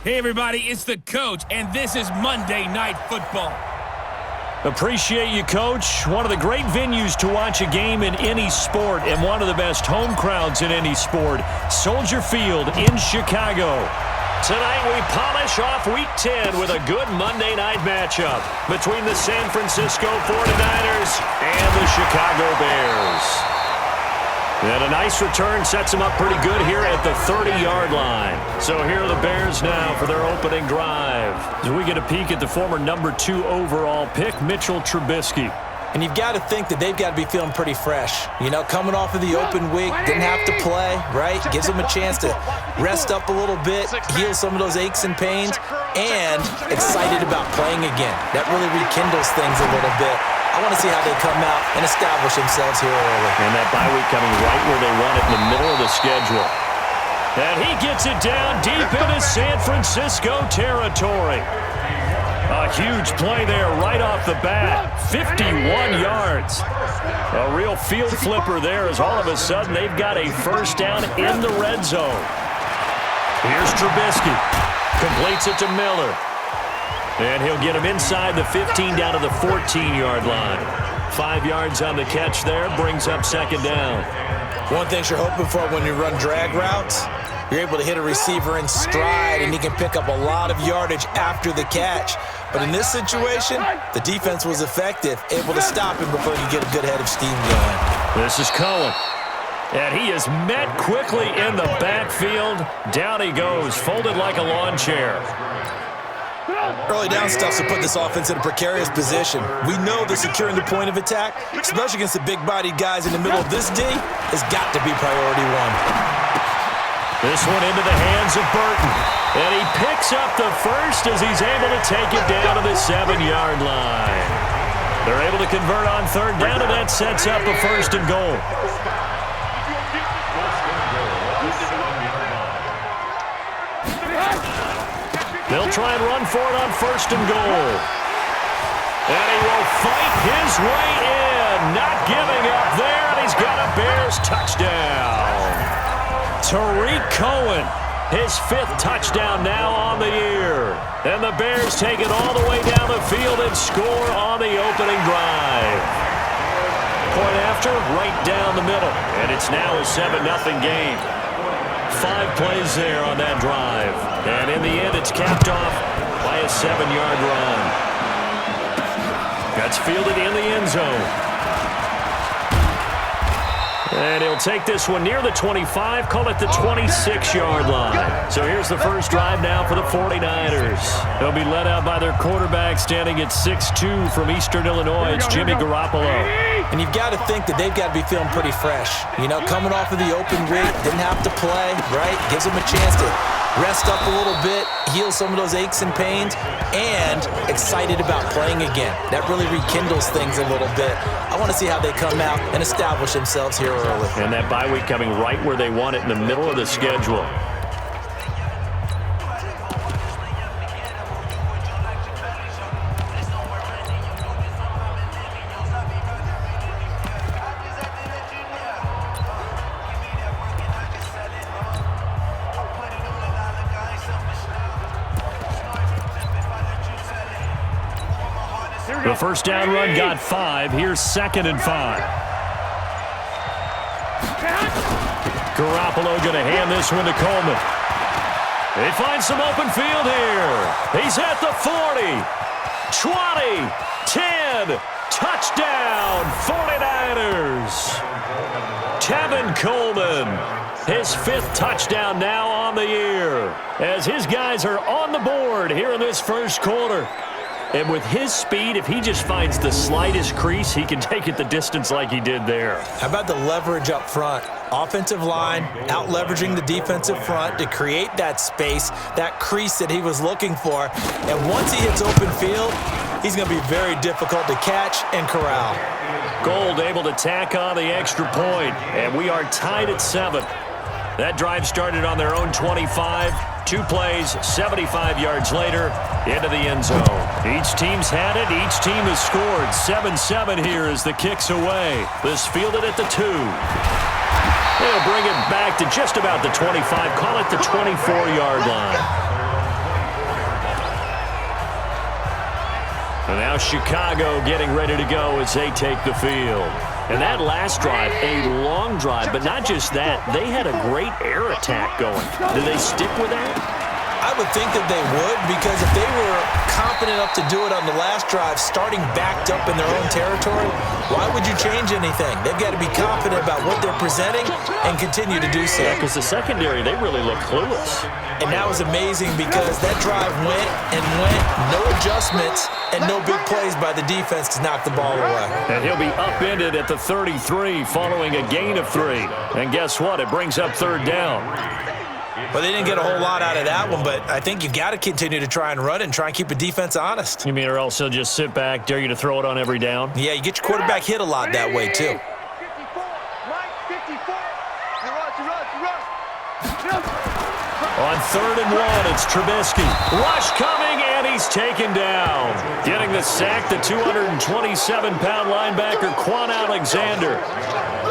Hey everybody, it's the coach, and this is Monday Night Football. Appreciate you, Coach. One of the great venues to watch a game in any sport and one of the best home crowds in any sport, Soldier Field in Chicago. Tonight we polish off Week 10 with a good Monday night matchup between the San Francisco 49ers and the Chicago Bears. And a nice return sets them up pretty good here at the 30-yard line. So here are the Bears now for their opening drive. As we get a peek at the former number 2 overall pick, Mitchell Trubisky. And you've got to think that they've got to be feeling pretty fresh. You know, coming off of the open week, didn't have to play, right? Gives them a chance to rest up a little bit, heal some of those aches and pains, and excited about playing again. That really rekindles things a little bit. I want to see how they come out and establish themselves here early. And that bye week coming right where they want it in the middle of the schedule. And he gets it down deep into San Francisco territory. A huge play there right off the bat. 51 yards. A real field flipper there as all of a sudden they've got a first down in the red zone. Here's Trubisky. Completes it to Miller. And he'll get him inside the 15 down to the 14-yard line. 5 yards on the catch there, brings up second down. One thing you're hoping for when you run drag routes, you're able to hit a receiver in stride, and he can pick up a lot of yardage after the catch. But in this situation, the defense was effective, able to stop him before he could get a good head of steam going. This is Cohen. And he is met quickly in the backfield. Down he goes, folded like a lawn chair. Early down stuff to put this offense in a precarious position. We know that securing the point of attack, especially against the big-bodied guys in the middle of this D, has got to be priority one. This one into the hands of Burton. And he picks up the first as he's able to take it down to the 7-yard line. They're able to convert on third down, and that sets up a first and goal. They'll try and run for it on first and goal. And he will fight his way in. Not giving up there, and he's got a Bears touchdown. Tariq Cohen, his 5th touchdown now on the year. And the Bears take it all the way down the field and score on the opening drive. Point after, right down the middle. And it's now a 7-0 game. 5 plays there on that drive. And in the end, it's capped off by a 7-yard run. That's fielded in the end zone. And he'll take this one near the 25, call it the 26-yard line. So here's the first drive now for the 49ers. They'll be led out by their quarterback standing at 6'2" from Eastern Illinois. It's Jimmy Garoppolo. And you've got to think that they've got to be feeling pretty fresh. You know, coming off of the open week, didn't have to play, right? Gives them a chance to rest up a little bit, heal some of those aches and pains, and excited about playing again. That really rekindles things a little bit. I want to see how they come out and establish themselves here early. And that bye week coming right where they want it in the middle of the schedule. The first down run got 5. Here's 2nd and 5. Garoppolo going to hand this one to Coleman. They find some open field here. He's at the 40, 20, 10. Touchdown, 49ers. Tevin Coleman, his 5th touchdown now on the year, as his guys are on the board here in this first quarter. And with his speed, if he just finds the slightest crease, he can take it the distance like he did there. How about the leverage up front? Offensive line out-leveraging the defensive front to create that space, that crease that he was looking for. And once he hits open field, he's going to be very difficult to catch and corral. Gold able to tack on the extra point, and we are tied at 7. That drive started on their own 25. 2 plays, 75 yards later, into the end zone. Each team's had it. Each team has scored. 7-7 here as the kick's away. This fielded at the 2. They'll bring it back to just about the 25. Call it the 24-yard line. Chicago getting ready to go as they take the field. And that last drive, a long drive, but not just that. They had a great air attack going. Do they stick with that? I would think that they would, because if they were confident enough to do it on the last drive, starting backed up in their own territory, why would you change anything? They've got to be confident about what they're presenting and continue to do so. Yeah, because the secondary, they really look clueless. And that was amazing because that drive went and went, no adjustments, and no big plays by the defense to knock the ball away. And he'll be upended at the 33 following a gain of 3. And guess what? It brings up third down. Well, they didn't get a whole lot out of that one, but I think you've got to continue to try and run and try and keep a defense honest. You mean or else he'll just sit back, dare you to throw it on every down? Yeah, you get your quarterback hit a lot that way, too. 54, On 3rd and 1, it's Trubisky. Rush coming, and he's taken down. Getting the sack, the 227-pound linebacker, Quan Alexander.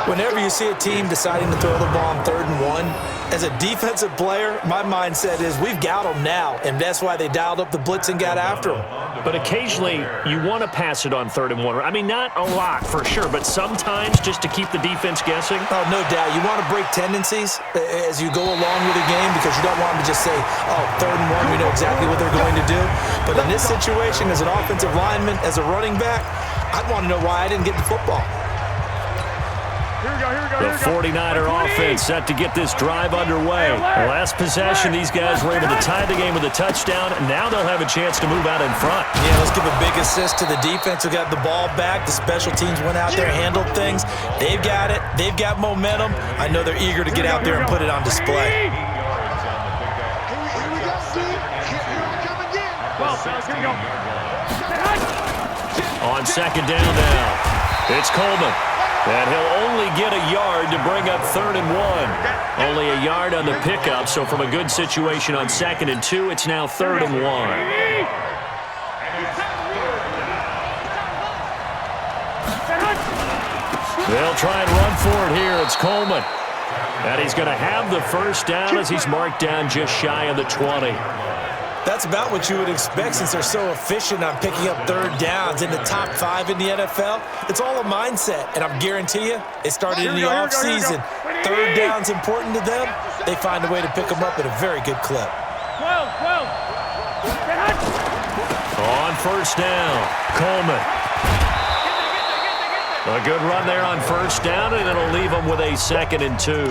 Whenever you see a team deciding to throw the ball on 3rd and 1, as a defensive player, my mindset is we've got them now, and that's why they dialed up the blitz and got after them. But occasionally, you want to pass it on 3rd and 1. I mean, not a lot for sure, but sometimes just to keep the defense guessing. Oh, no doubt. You want to break tendencies as you go along with a game because you don't want them to just say, oh, 3rd and 1, we know exactly what they're going to do. But in this situation, as an offensive lineman, as a running back, I'd want to know why I didn't get the football. The 49er offense set to get this drive underway. Last possession, these guys were able to tie the game with a touchdown, and now they'll have a chance to move out in front. Yeah, let's give a big assist to the defense who got the ball back. The special teams went out there and handled things. They've got it. They've got momentum. I know they're eager to get out there and put it on display. On 2nd down now, it's Coleman. And he'll only get a yard to bring up 3rd and 1. Only a yard on the pickup, so from a good situation on 2nd and 2, it's now 3rd and 1. They'll try and run for it here. It's Coleman. And he's going to have the first down as he's marked down just shy of the 20. That's about what you would expect since they're so efficient on picking up 3rd downs in the top 5 in the NFL. It's all a mindset, and I guarantee you, it started in the offseason. 3rd down's important to them. They find a way to pick them up at a very good clip. On 1st down, Coleman. A good run there on 1st down, and it'll leave them with a 2nd and 2.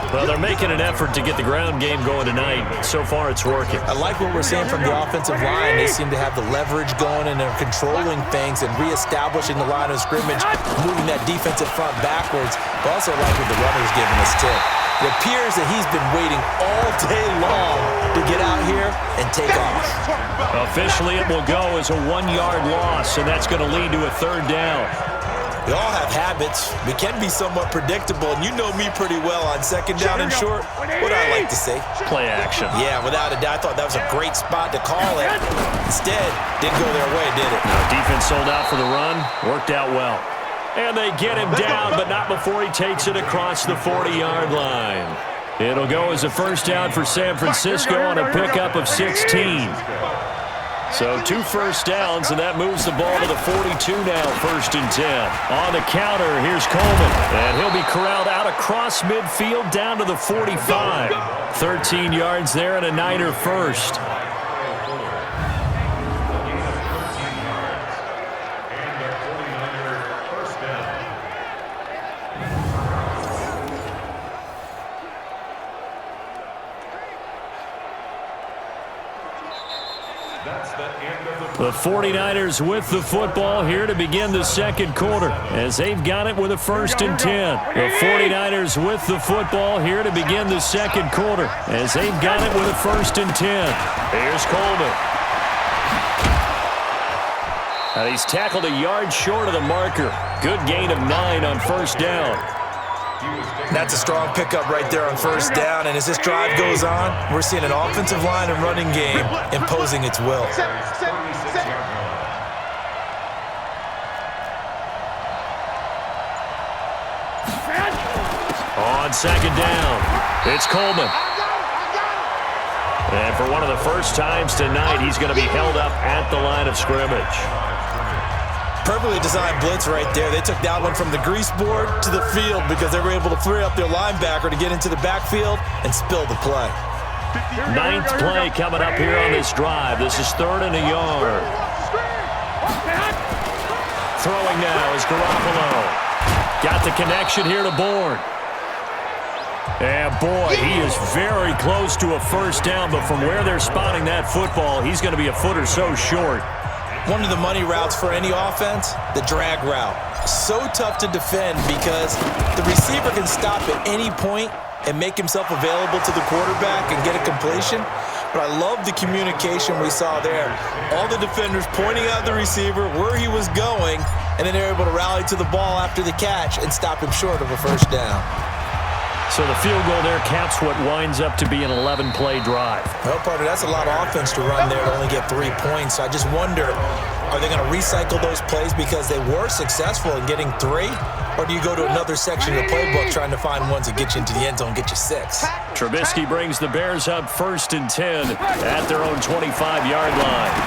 Well, they're making an effort to get the ground game going tonight. So far, it's working. I like what we're seeing from the offensive line. They seem to have the leverage going, and they're controlling things and reestablishing the line of scrimmage, moving that defensive front backwards. But also like what the runner's giving us, too. It appears that he's been waiting all day long to get out here and take off. Officially, it will go as a 1-yard loss, and that's going to lead to a 3rd down. We all have habits. We can be somewhat predictable, and you know me pretty well on 2nd down and short. What do I like to say? Play action. Yeah, without a doubt. I thought that was a great spot to call it. Instead, didn't go their way, did it? No, defense sold out for the run. Worked out well. And they get him down, but not before he takes it across the 40-yard line. It'll go as a 1st down for San Francisco on a pickup of 16. So 2 first downs, and that moves the ball to the 42 now, 1st and 10. On the counter, here's Coleman. And he'll be corralled out across midfield down to the 45. 13 yards there and a Niner first. The 49ers with the football here to begin the 2nd quarter as they've got it with a 1st and 10. The 49ers with the football here to begin the 2nd quarter as they've got it with a 1st and 10. Here's Coleman. And he's tackled a yard short of the marker. Good gain of 9 on 1st down. That's a strong pickup right there on 1st down, and as this drive goes on, we're seeing an offensive line and running game imposing its will. On 2nd down, it's Coleman. And for one of the first times tonight, he's going to be held up at the line of scrimmage. Perfectly designed blitz right there. They took that one from the grease board to the field because they were able to free up their linebacker to get into the backfield and spill the play. Ninth play coming up here on this drive. This is 3rd and a yard. Throwing now is Garoppolo. Got the connection here to Bourne. And boy, he is very close to a first down, but from where they're spotting that football, he's going to be a foot or so short. One of the money routes for any offense, the drag route. So tough to defend because the receiver can stop at any point and make himself available to the quarterback and get a completion. But I love the communication we saw there. All the defenders pointing out the receiver, where he was going, and then they're able to rally to the ball after the catch and stop him short of a first down. So the field goal there caps what winds up to be an 11-play drive. Well, partner, that's a lot of offense to run there to only get 3 points. So I just wonder, are they going to recycle those plays because they were successful in getting 3? Or do you go to another section of the playbook trying to find ones that get you into the end zone and get you 6? Trubisky brings the Bears up 1st and 10 at their own 25-yard line.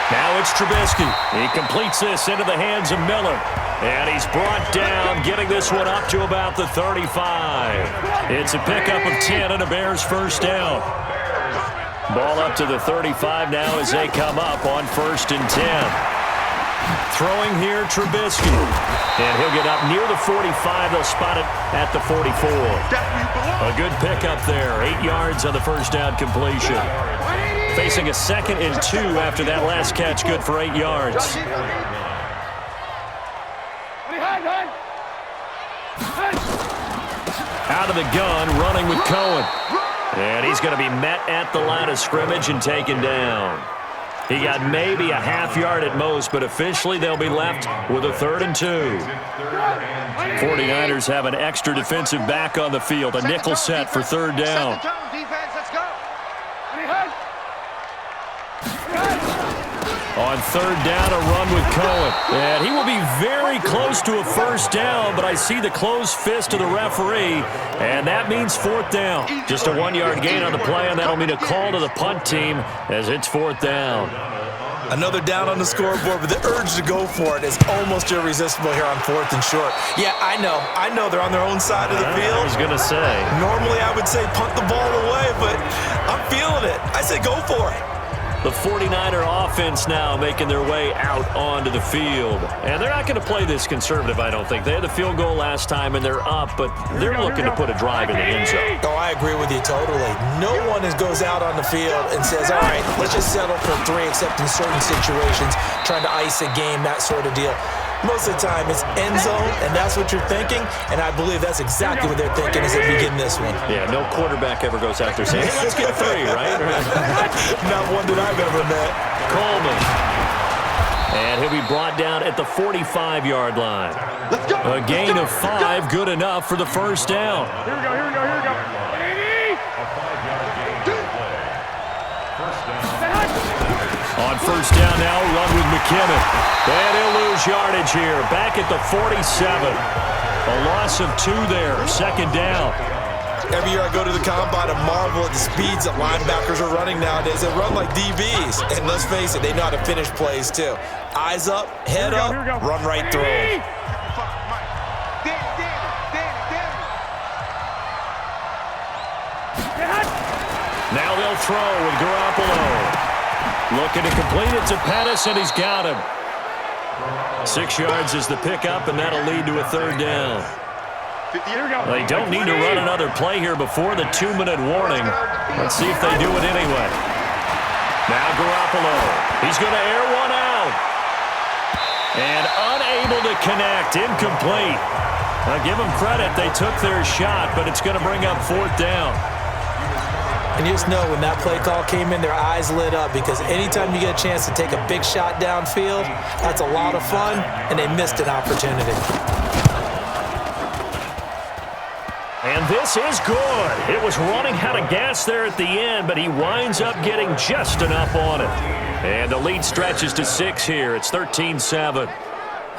Now it's Trubisky. He completes this into the hands of Miller. And he's brought down, getting this one up to about the 35. It's a pickup of 10 and a Bears first down. Ball up to the 35 now as they come up on 1st and 10. Throwing here, Trubisky. And he'll get up near the 45. They'll spot it at the 44. A good pickup there. 8 yards on the first down completion. Facing a 2nd and 2 after that last catch, good for 8 yards. Out of the gun, running with Cohen. And he's going to be met at the line of scrimmage and taken down. He got maybe a half yard at most, but officially they'll be left with a 3rd and 2. 49ers have an extra defensive back on the field, a nickel set for 3rd down. On 3rd down, a run with Cohen. And he will be very close to a first down, but I see the closed fist of the referee, and that means 4th down. Just a 1-yard gain on the play, and that'll mean a call to the punt team as it's 4th down. Another down on the scoreboard, but the urge to go for it is almost irresistible here on 4th and short. Yeah, I know they're on their own side of the field. I was going to say. Normally I would say punt the ball away, but I'm feeling it. I say go for it. The 49er offense now making their way out onto the field. And they're not going to play this conservative, I don't think. They had the field goal last time, and they're up, but they're looking to put a drive in the end zone. Oh, I agree with you totally. No one goes out on the field and says, all right, let's just settle for 3, except in certain situations, trying to ice a game, that sort of deal. Most of the time, it's end zone, and that's what you're thinking, and I believe that's exactly what they're thinking as they begin this one. Yeah, no quarterback ever goes out there saying, hey, let's get 3, right? Not one that I've ever met. Coleman. And he'll be brought down at the 45-yard line. Let's go. A gain of 5, good enough for the first down. Here we go. On first down now, run with McKinnon. And he'll lose yardage here. Back at the 47. A loss of 2 there. 2nd down. Every year I go to the combine and marvel at the speeds that linebackers are running nowadays. They run like DBs. And let's face it, they know how to finish plays too. Eyes up, head up, run right through them. Now they'll throw with Garoppolo. Looking to complete it to Pettis, and he's got him. 6 yards is the pickup, and that'll lead to a 3rd down. They don't need to run another play here before the 2-minute warning. Let's see if they do it anyway. Now Garoppolo. He's going to air one out. And unable to connect. Incomplete. I'll give them credit. They took their shot, but it's going to bring up 4th down. And you just know when that play call came in, their eyes lit up because anytime you get a chance to take a big shot downfield, that's a lot of fun, and they missed an opportunity. And this is good. It was running out of gas there at the end, but he winds up getting just enough on it. And the lead stretches to 6 here. It's 13-7.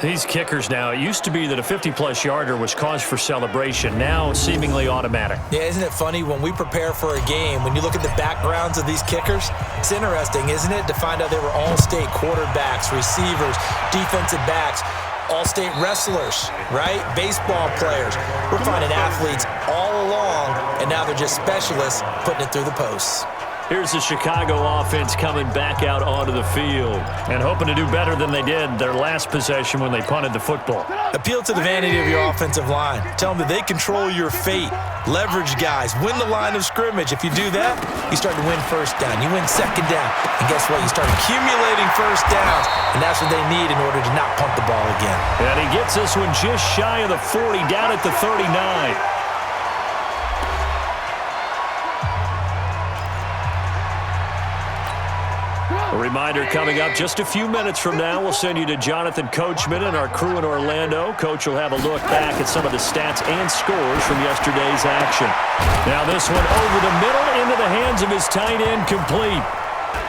These kickers now, it used to be that a 50-plus yarder was cause for celebration. Now, seemingly automatic. Yeah, isn't it funny when we prepare for a game, when you look at the backgrounds of these kickers, it's interesting, isn't it, to find out they were all-state quarterbacks, receivers, defensive backs, all-state wrestlers, right? Baseball players. We're finding athletes all along, and now they're just specialists putting it through the posts. Here's the Chicago offense coming back out onto the field and hoping to do better than they did their last possession when they punted the football. Appeal to the vanity of your offensive line. Tell them that they control your fate. Leverage guys. Win the line of scrimmage. If you do that, you start to win first down. You win second down. And guess what? You start accumulating first downs. And that's what they need in order to not punt the ball again. And he gets this one just shy of the 40, down at the 39. A reminder coming up just a few minutes from now, we'll send you to Jonathan Coachman and our crew in Orlando. Coach will have a look back at some of the stats and scores from yesterday's action. Now this one over the middle into the hands of his tight end, complete.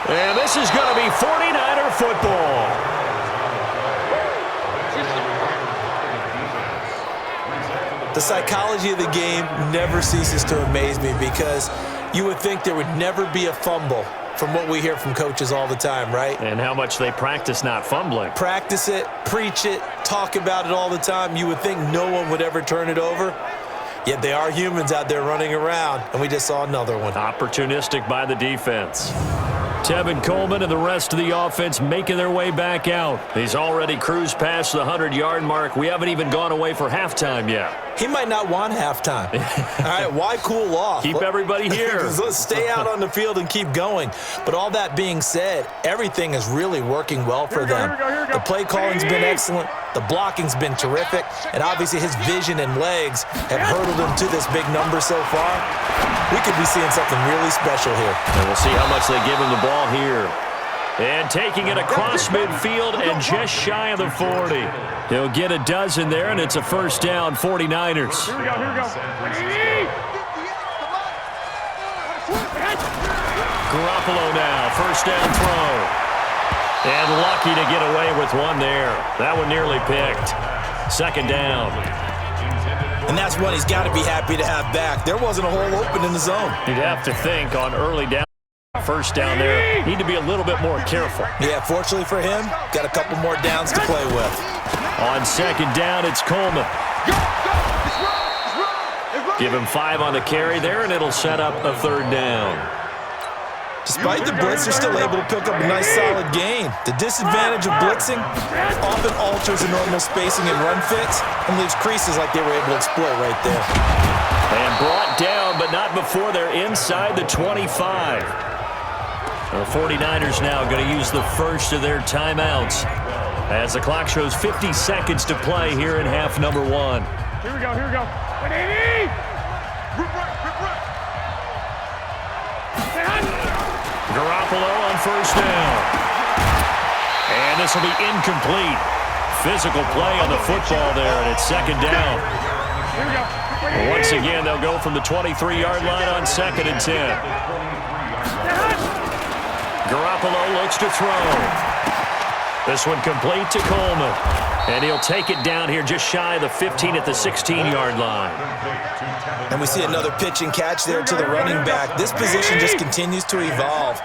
And this is going to be 49er football. The psychology of the game never ceases to amaze me because you would think there would never be a fumble from what we hear from coaches all the time, right? And how much they practice not fumbling. Practice it, preach it, talk about it all the time. You would think no one would ever turn it over. Yet they are humans out there running around, and we just saw another one. Opportunistic by the defense. Tevin Coleman and the rest of the offense making their way back out. He's already cruised past the 100-yard mark. We haven't even gone away for halftime yet. He might not want halftime. All right, why cool off? Keep everybody here. Let's stay out on the field and keep going. But all that being said, everything is really working well for them. The play calling's been excellent. The blocking's been terrific. And obviously his vision and legs have hurdled him to this big number so far. We could be seeing something really special here. And we'll see how much they give him the ball here. And taking it across midfield and just shy of the 40. He'll get a dozen there, and it's a first down, 49ers. Here we go. Garoppolo now, first down throw. And lucky to get away with one there. That one nearly picked. Second down. And that's one he's got to be happy to have back. There wasn't a hole open in the zone. You'd have to think on early down. First down there, need to be a little bit more careful. Yeah, fortunately for him, got a couple more downs to play with. On second down, it's Coleman. Give him 5 on the carry there, and it'll set up a third down. Despite the blitz, they're still able to pick up a nice solid gain. The disadvantage of blitzing often alters the normal spacing and run fits and leaves creases like they were able to exploit right there. And brought down, but not before they're inside the 25. The 49ers now going to use the first of their timeouts as the clock shows 50 seconds to play here in half number 1. Here we go. Garoppolo on first down. And this will be incomplete. Physical play on the football there, and it's second down. Here we go. Once again, they'll go from the 23-yard line on second and 10. Garoppolo looks to throw. This one complete to Coleman. And he'll take it down here just shy of the 15 at the 16-yard line. And we see another pitch and catch there to the running back. This position just continues to evolve.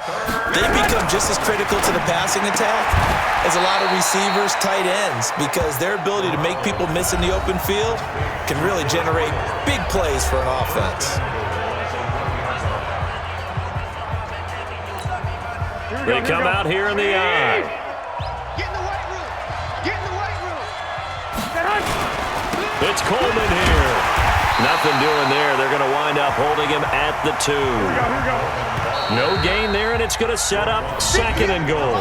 They become just as critical to the passing attack as a lot of receivers, tight ends, because their ability to make people miss in the open field can really generate big plays for an offense. They come out here in the eye. Get in the weight room. It's Coleman here. Nothing doing there. They're going to wind up holding him at the 2. No gain there, and it's going to set up second and goal.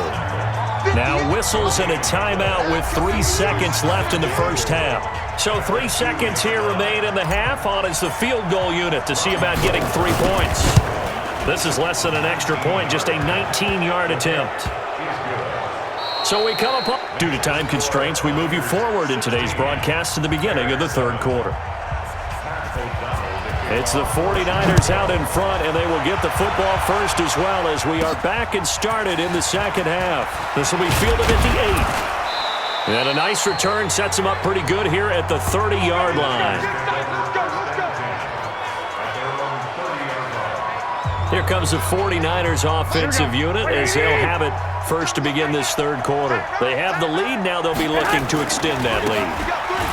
Now whistles and a timeout with 3 seconds left in the first half. So 3 seconds here remain in the half on as the field goal unit to see about getting 3 points. This is less than an extra point, just a 19-yard attempt. So we come up. Due to time constraints, we move you forward in today's broadcast to the beginning of the third quarter. It's the 49ers out in front, and they will get the football first as well as we are back and started in the second half. This will be fielded at the 8. And a nice return sets him up pretty good here at the 30-yard line. Here comes the 49ers offensive unit as they'll have it first to begin this third quarter. They have the lead. Now they'll be looking to extend that lead.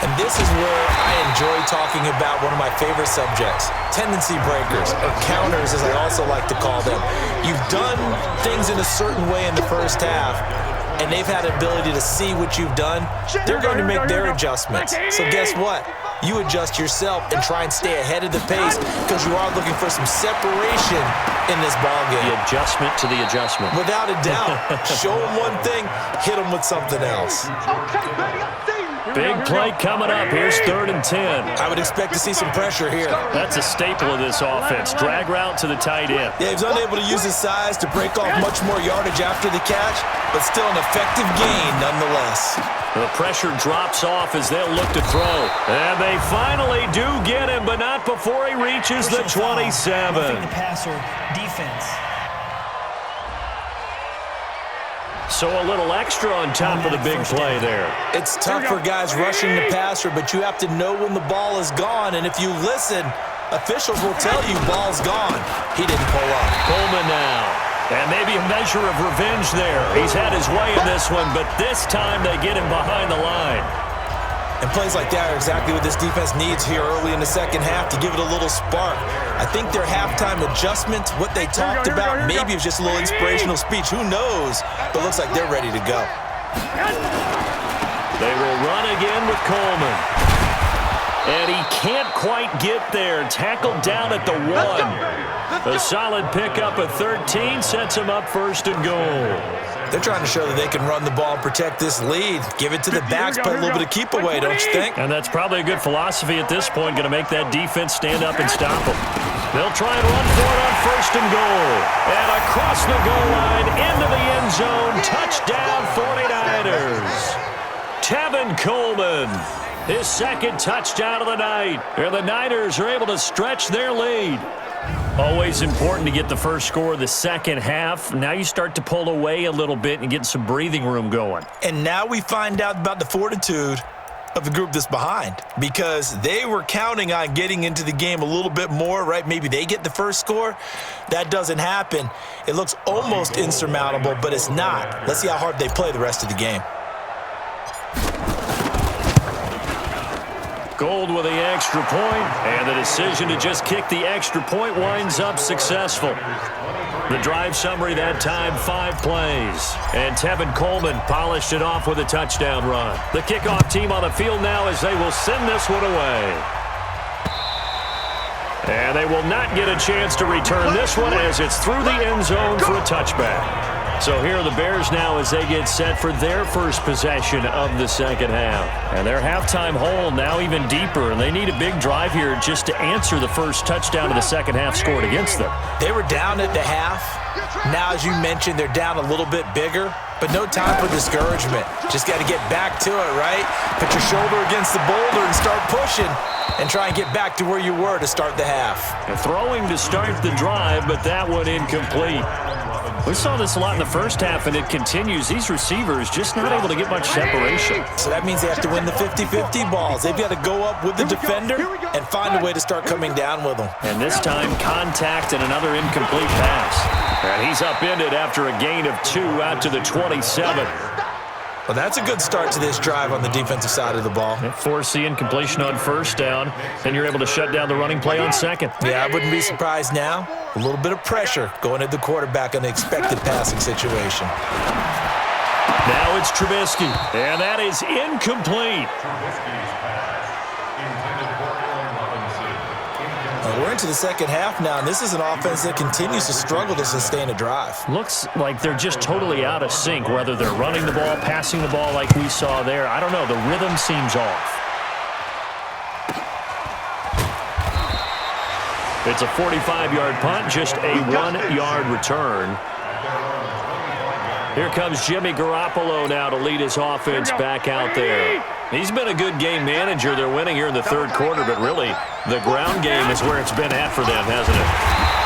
And this is where I enjoy talking about one of my favorite subjects, tendency breakers, or counters as I also like to call them. You've done things in a certain way in the first half, and they've had an ability to see what you've done. They're going to make their adjustments. So guess what? You adjust yourself and try and stay ahead of the pace because you are looking for some separation in this ballgame. The adjustment to the adjustment. Without a doubt. Show them one thing, hit them with something else. Big play coming up. Here's 3rd and 10. I would expect to see some pressure here. That's a staple of this offense. Drag route to the tight end. Yeah, he's unable to use his size to break off much more yardage after the catch, but still an effective gain nonetheless. The pressure drops off as they'll look to throw. And they finally do get him, but not before he reaches the 27. The passer defense. So a little extra on top of the big play there. It's tough for guys rushing the passer, but you have to know when the ball is gone. And if you listen, officials will tell you ball's gone. He didn't pull up. Coleman now. And maybe a measure of revenge there. He's had his way in this one, but this time they get him behind the line. And plays like that are exactly what this defense needs here early in the second half to give it a little spark. I think their halftime adjustment, what they talked about, maybe it was just a little inspirational speech. Who knows? But looks like they're ready to go. They will run again with Coleman. And he can't quite get there. Tackled down at the 1. A solid pickup at 13 sets him up 1st and goal. They're trying to show that they can run the ball and protect this lead. Give it to the backs, play a little bit of keep away, don't you think? And that's probably a good philosophy at this point, going to make that defense stand up and stop them. They'll try and run for it on 1st and goal. And across the goal line, into the end zone, touchdown 49ers. Tevin Coleman, his 2nd touchdown of the night. And the Niners are able to stretch their lead. Always important to get the first score of the second half. Now you start to pull away a little bit and get some breathing room going. And now we find out about the fortitude of the group that's behind, because they were counting on getting into the game a little bit more, right? Maybe they get the first score. That doesn't happen. It looks almost insurmountable, but it's not. Let's see how hard they play the rest of the game. Gold with the extra point, and the decision to just kick the extra point winds up successful. The drive summary that time, 5 plays. And Tevin Coleman polished it off with a touchdown run. The kickoff team on the field now as they will send this one away. And they will not get a chance to return this one as it's through the end zone for a touchback. So here are the Bears now as they get set for their first possession of the second half. And their halftime hole now even deeper, and they need a big drive here just to answer the first touchdown of the second half scored against them. They were down at the half. Now, as you mentioned, they're down a little bit bigger, but no time for discouragement. Just got to get back to it, right? Put your shoulder against the boulder and start pushing and try and get back to where you were to start the half. And throwing to start the drive, but that one incomplete. We saw this a lot in the first half, and it continues. These receivers just not able to get much separation. So that means they have to win the 50-50 balls. They've got to go up with the defender and find a way to start coming down with them. And this time, contact and another incomplete pass. And he's upended after a gain of 2 out to the 27. Well, that's a good start to this drive on the defensive side of the ball. Force the incompletion on first down, and you're able to shut down the running play on second. Yeah, I wouldn't be surprised now. A little bit of pressure going at the quarterback on the expected passing situation. Now it's Trubisky, and that is incomplete. We're into the second half now, and this is an offense that continues to struggle to sustain a drive. Looks like they're just totally out of sync, whether they're running the ball, passing the ball like we saw there. I don't know. The rhythm seems off. It's a 45-yard punt, just a 1-yard return. Here comes Jimmy Garoppolo now to lead his offense back out there. He's been a good game manager. They're winning here in the third quarter, but really the ground game is where it's been at for them, hasn't it?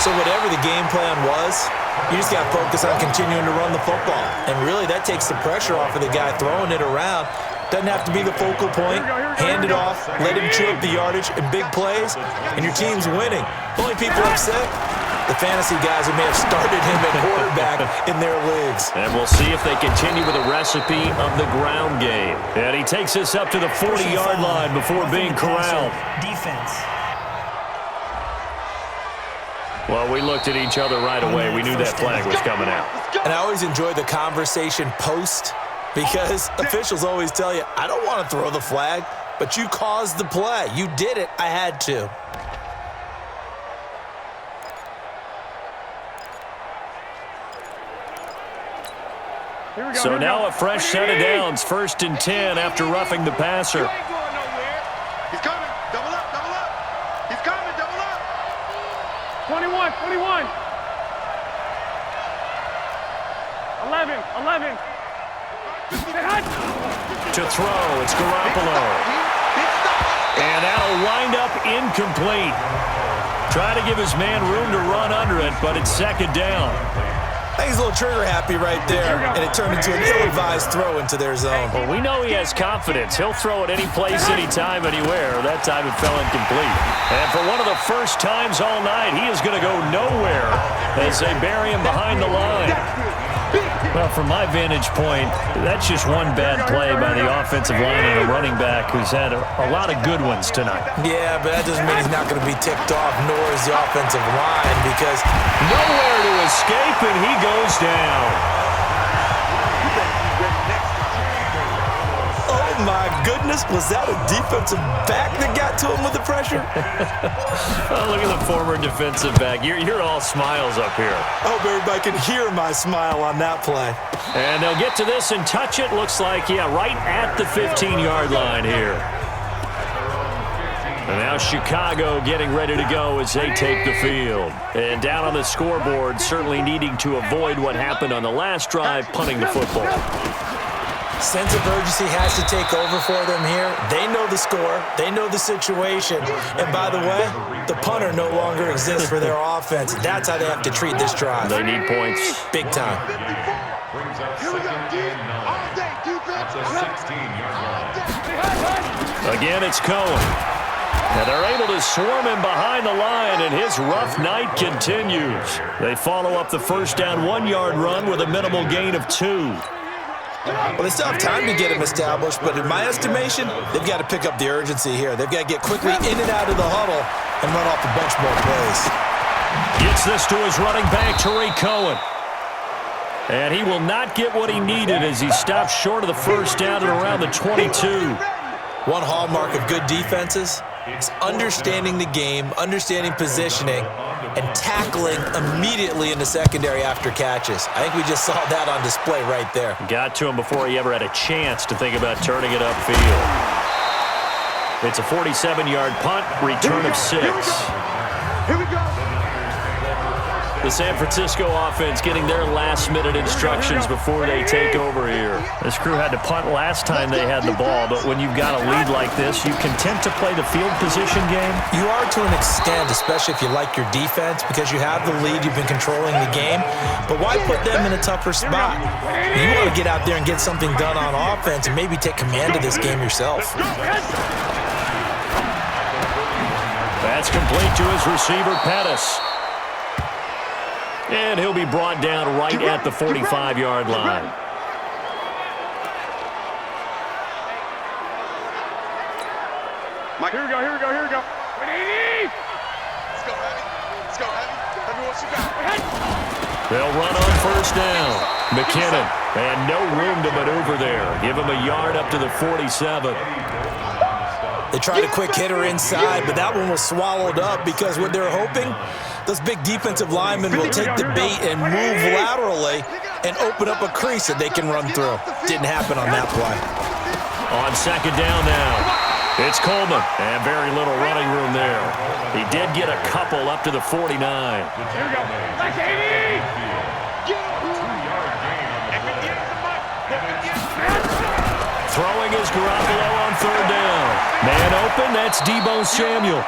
So whatever the game plan was, you just got to focus on continuing to run the football. And really that takes the pressure off of the guy throwing it around. Doesn't have to be the focal point. Hand it off, let him chew up the yardage in big plays, and your team's winning. The only people upset, the fantasy guys who may have started him at quarterback in their leagues. And we'll see if they continue with a recipe of the ground game. And he takes us up to the 40-yard line before being corralled. Defense. Well, we looked at each other right away. We knew that flag was coming out. And I always enjoy the conversation post, because officials always tell you, I don't want to throw the flag, but you caused the play. You did it. I had to. So now a fresh set of downs, 1st and 10 after roughing the passer. He's coming. Double up, double up. He's coming, double up. 21. 11. To throw, it's Garoppolo. And that'll wind up incomplete. Try to give his man room to run under it, but it's 2nd down. I think he's a little trigger happy right there, and it turned into an ill-advised throw into their zone. Well, we know he has confidence. He'll throw it any place, anytime, anywhere. That time it fell incomplete. And for one of the first times all night, he is going to go nowhere as they bury him behind the line. Well, from my vantage point, that's just one bad play by the offensive line and a running back who's had a lot of good ones tonight. Yeah, but that doesn't mean he's not going to be ticked off, nor is the offensive line, because nowhere to escape, and he goes down. Oh, my goodness. Was that a defensive back that got to him with the pressure? Oh, look at the former defensive back. You're all smiles up here. I hope everybody can hear my smile on that play. And they'll get to this and touch it. Looks like, yeah, right at the 15-yard line here. And now Chicago getting ready to go as they take the field. And down on the scoreboard, certainly needing to avoid what happened on the last drive, punting the football. Sense of urgency has to take over for them here. They know the score. They know the situation. And by the way, the punter no longer exists for their offense. That's how they have to treat this drive. They need points. Big time. Here we go, dude. All day, defense. Again, it's Cohen. And they're able to swarm him behind the line, and his rough night continues. They follow up the first down 1-yard run with a minimal gain of 2. Well, they still have time to get him established, but in my estimation, they've got to pick up the urgency here. They've got to get quickly in and out of the huddle and run off a bunch more plays. Gets this to his running back, Tariq Cohen. And he will not get what he needed as he stops short of the first down at around the 22. One hallmark of good defenses is understanding the game, understanding positioning, and tackling immediately in the secondary after catches. I think we just saw that on display right there. Got to him before he ever had a chance to think about turning it upfield. It's a 47-yard punt, return of 6. Here we go. The San Francisco offense getting their last-minute instructions before they take over here. This crew had to punt last time they had the ball, but when you've got a lead like this, you content to play the field position game? You are to an extent, especially if you like your defense, because you have the lead, you've been controlling the game. But why put them in a tougher spot? You want to get out there and get something done on offense and maybe take command of this game yourself. That's complete to his receiver, Pettis. And he'll be brought down right at the 45-yard line. Mike, Here we go. 180. let's go, Heavy. Let's go, Heavy. Heavy, what you got? They'll run on first down. McKinnon, and no room to maneuver there. Give him a yard up to the 47. They tried a quick hitter inside, but that one was swallowed up because what they're hoping, those big defensive linemen will take the bait and move laterally and open up a crease that they can run through. Didn't happen on that play. On second down now, it's Coleman, and very little running room there. He did get a couple up to the 49. Here we go. Like 80. Throwing is Garoppolo on third down. Man open, that's Deebo Samuel.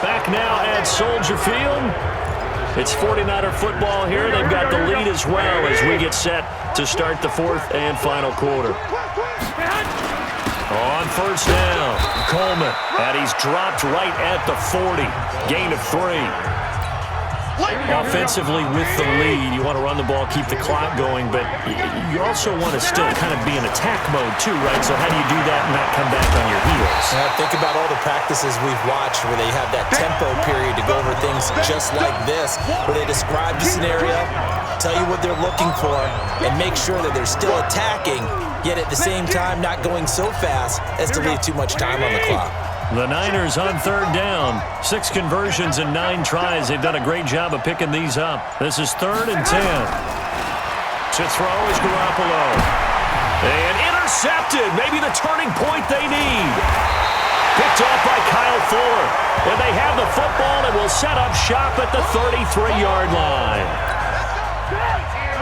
Back now at Soldier Field. It's 49er football here. They've got the lead as well as we get set to start the fourth and final quarter. On first down, Coleman, and he's dropped right at the 40. Gain of 3. Offensively with the lead, you want to run the ball, keep the clock going, but you also want to still kind of be in attack mode too, right? So how do you do that and not come back on your heels? Think about all the practices we've watched where they have that tempo period to go over things just like this, where they describe the scenario, tell you what they're looking for, and make sure that they're still attacking, yet at the same time not going so fast as to leave too much time on the clock. The Niners on third down. 6 conversions and 9 tries. They've done a great job of picking these up. This is 3rd and 10. To throw is Garoppolo. And intercepted. Maybe the turning point they need. Picked off by Kyle Fuller. And they have the football and will set up shop at the 33-yard line.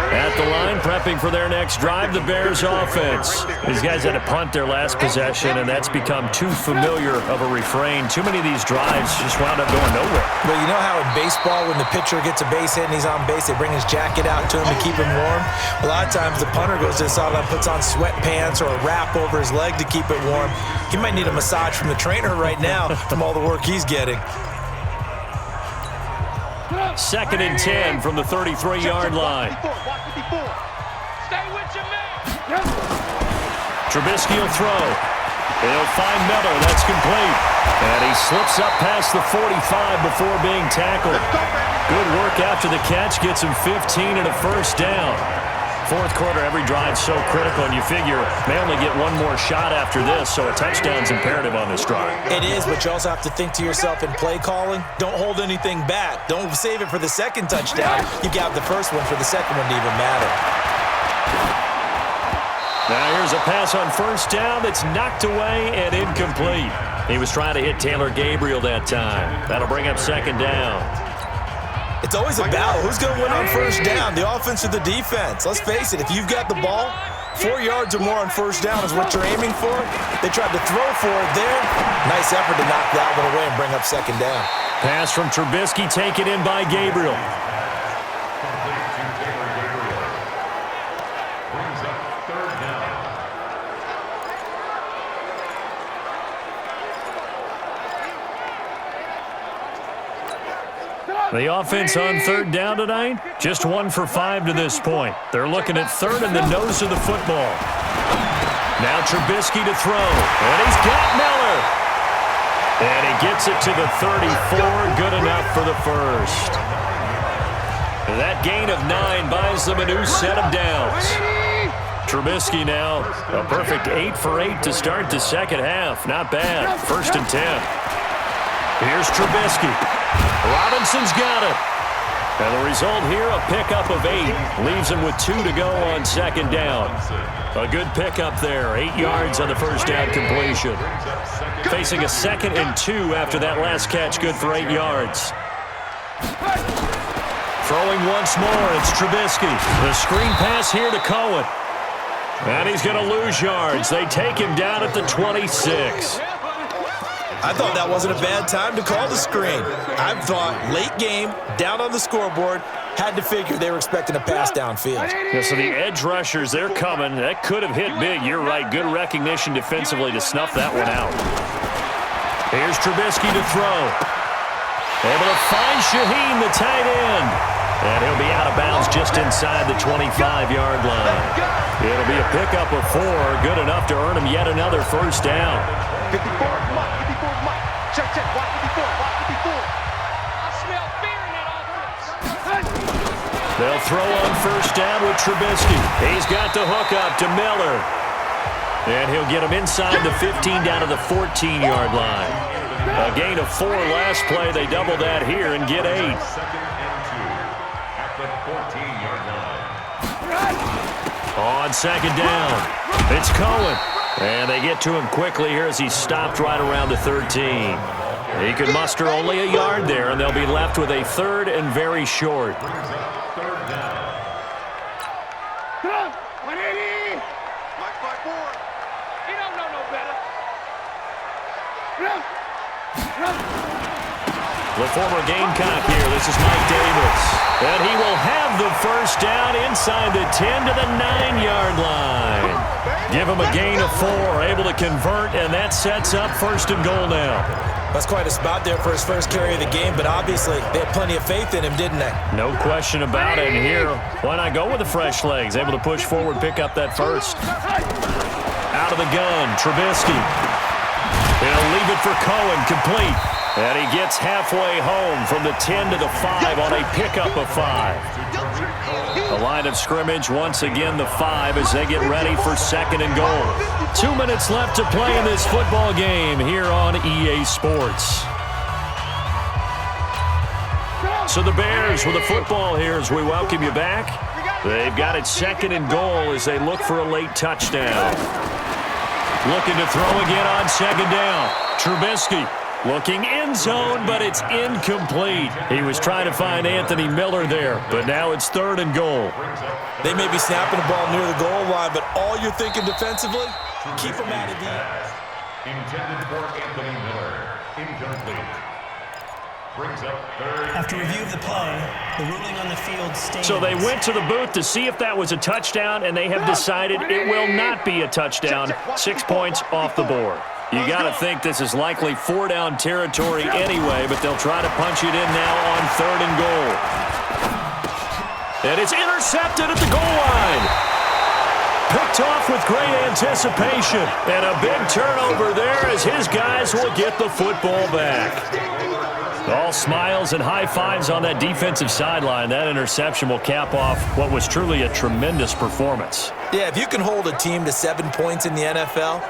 At the line, prepping for their next drive, the Bears offense. These guys had to punt their last possession, and that's become too familiar of a refrain. Too many of these drives just wound up going nowhere. Well, you know how in baseball, when the pitcher gets a base hit and he's on base, they bring his jacket out to him to keep him warm? A lot of times the punter goes to the sideline, puts on sweatpants or a wrap over his leg to keep it warm. He might need a massage from the trainer right now from all the work he's getting. 2nd and 10 from the 33-yard line. Stay with your man. Trubisky will throw. He'll find Miller. That's complete. And he slips up past the 45 before being tackled. Good work after the catch. Gets him 15 and a first down. Fourth quarter, every drive so critical, and you figure may only get one more shot after this, so a touchdown's imperative on this drive. It is, but you also have to think to yourself in play calling, don't hold anything back. Don't save it for the second touchdown. You got the first one for the second one to even matter. Now here's a pass on first down that's knocked away and incomplete. He was trying to hit Taylor Gabriel that time. That'll bring up 2nd down. It's always a battle. Who's going to win on first down, the offense or the defense? Let's face it, if you've got the ball, 4 yards or more on first down is what you're aiming for. They tried to throw for it there. Nice effort to knock that one away and bring up 2nd down. Pass from Trubisky taken in by Gabriel. The offense on third down tonight, just 1 for 5 to this point. They're looking at 3rd and the nose of the football. Now Trubisky to throw, and he's got Miller. And he gets it to the 34, good enough for the first. That gain of 9 buys them a new set of downs. Trubisky now, a perfect 8 for 8 to start the second half. Not bad, 1st and 10. Here's Trubisky. Robinson's got it. And the result here, a pickup of 8. Leaves him with 2 to go on 2nd down. A good pickup there. 8 yards on the first down completion. Facing a 2nd and 2 after that last catch, good for 8 yards. Throwing once more, it's Trubisky. The screen pass here to Cohen. And he's going to lose yards. They take him down at the 26. I thought that wasn't a bad time to call the screen. I thought late game, down on the scoreboard, had to figure they were expecting a pass downfield. Yeah, so the edge rushers, they're coming. That could have hit big. You're right. Good recognition defensively to snuff that one out. Here's Trubisky to throw. Able to find Shaheen, the tight end. And he'll be out of bounds just inside the 25-yard line. It'll be a pickup of 4. Good enough to earn him yet another first down. 54, Mike. 54, Mike. Check. Watch 54. I smell fear in that offense. They'll throw on first down with Trubisky. He's got the hook up to Miller. And he'll get him inside the 15 down to the 14-yard line. A gain of 4 last play. They double that here and get 8. 2nd and 2 at the 14-yard line. On 2nd down, it's Cohen. And they get to him quickly here as he's stopped right around the 13. He could muster only a yard there, and they'll be left with a 3rd and very short. 3rd down. 180. Mike 5-4. He don't know no better. The former Gamecock here. This is Mike Davis. And he will have the first down inside the 10 to the 9-yard line. Give him a gain of 4, able to convert, and that sets up first and goal now. That's quite a spot there for his first carry of the game, but obviously they had plenty of faith in him, didn't they? No question about it. And here, why not go with the fresh legs? Able to push forward, pick up that first. Out of the gun, Trubisky. He'll leave it for Cohen, complete. And he gets halfway home from the 10 to the 5 on a pickup of 5. The line of scrimmage, once again, the 5 as they get ready for second and goal. 2 minutes left to play in this football game here on EA Sports. So the Bears with the football here as we welcome you back. They've got it second and goal as they look for a late touchdown. Looking to throw again on second down. Trubisky. Looking end zone, but it's incomplete. He was trying to find Anthony Miller there, but now it's third and goal. They may be snapping the ball near the goal line, but all you're thinking defensively, keep them out of the end. Intended for Anthony Miller. Incomplete. Brings up third. After review of the play, the ruling on the field stands. So they went to the booth to see if that was a touchdown, and they have decided it will not be a touchdown. 6 points off the board. You got to think this is likely 4-down territory anyway, but they'll try to punch it in now on third and goal. And it's intercepted at the goal line. Picked off with great anticipation. And a big turnover there as his guys will get the football back. All smiles and high fives on that defensive sideline. That interception will cap off what was truly a tremendous performance. Yeah, if you can hold a team to 7 points in the NFL,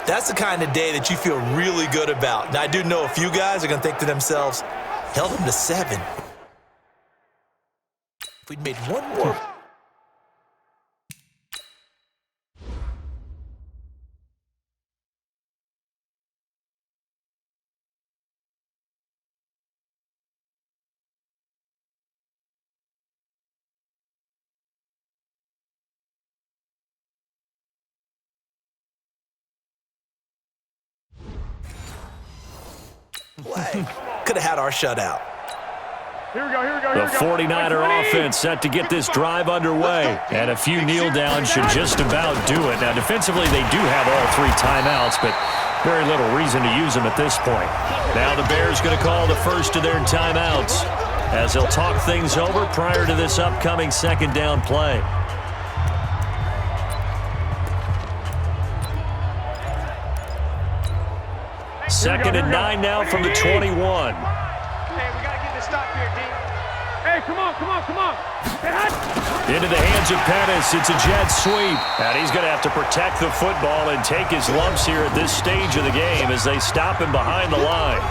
that's the kind of day that you feel really good about. Now, I do know a few guys are going to think to themselves, held them to 7. If we'd made one more. Play. Could have had our shutout. Here we go. The 49er offense set to get this drive underway. And a few kneel downs should just about do it. Now, defensively, they do have all 3 timeouts, but very little reason to use them at this point. Now the Bears going to call the first of their timeouts as they'll talk things over prior to this upcoming second down play. Second and 9 now from the 21. Hey, we got to get this stop here, D. Hey, come on. Into the hands of Pettis. It's a jet sweep. And he's going to have to protect the football and take his lumps here at this stage of the game as they stop him behind the line.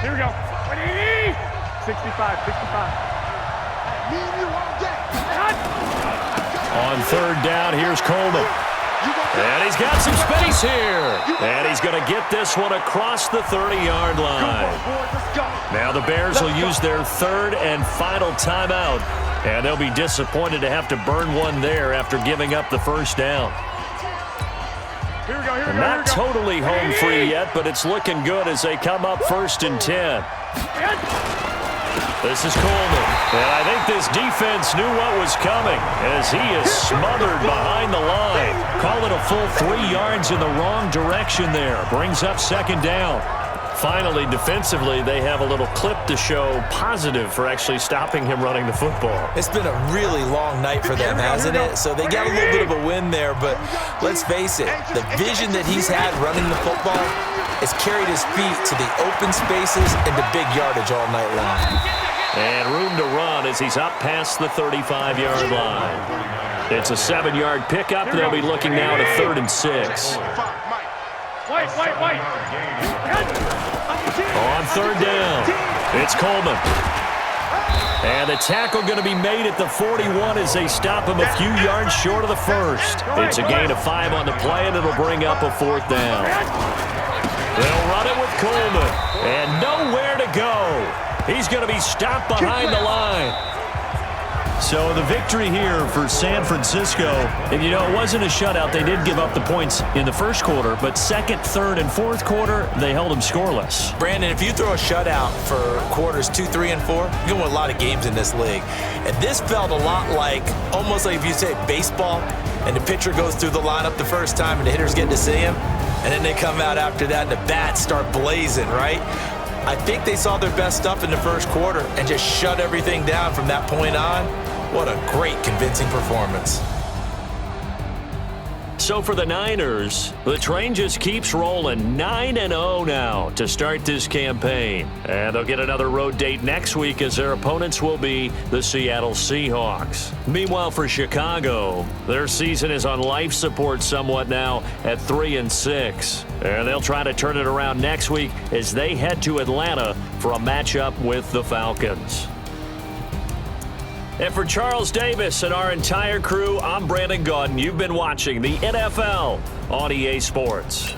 Here we go. 65. On third down, here's Coleman. And he's got some space here. And he's going to get this one across the 30-yard line. Now the Bears will use their third and final timeout. And they'll be disappointed to have to burn one there after giving up the first down. Not totally home free yet, but it's looking good as they come up first and 10. This is Coleman, and I think this defense knew what was coming as he is smothered behind the line. Call it a full 3 yards in the wrong direction there. Brings up second down. Finally, defensively, they have a little clip to show positive for actually stopping him running the football. It's been a really long night for them, hasn't it? So they got a little bit of a win there, but let's face it, the vision that he's had running the football has carried his feet to the open spaces and the big yardage all night long. And room to run as he's up past the 35-yard line. It's a 7-yard pickup. They'll be looking now to 3rd and 6. On third down, it's Coleman. And the tackle going to be made at the 41 as they stop him a few yards short of the first. It's a gain of 5 on the play, and it'll bring up a 4th down. They'll run it with Coleman, and nowhere to go. He's going to be stopped behind the line. So the victory here for San Francisco. And, you know, it wasn't a shutout. They did give up the points in the first quarter, but second, third, and fourth quarter, they held them scoreless. Brandon, if you throw a shutout for quarters 2, 3, and 4, you're going to win a lot of games in this league. And this felt a lot like, almost like if you say baseball, and the pitcher goes through the lineup the first time and the hitters get to see him, and then they come out after that and the bats start blazing, right? I think they saw their best stuff in the first quarter and just shut everything down from that point on. What a great, convincing performance. So for the Niners, the train just keeps rolling 9-0 now to start this campaign. And they'll get another road date next week as their opponents will be the Seattle Seahawks. Meanwhile, for Chicago, their season is on life support somewhat now at 3-6. And they'll try to turn it around next week as they head to Atlanta for a matchup with the Falcons. And for Charles Davis and our entire crew, I'm Brandon Gaudin. You've been watching the NFL on EA Sports.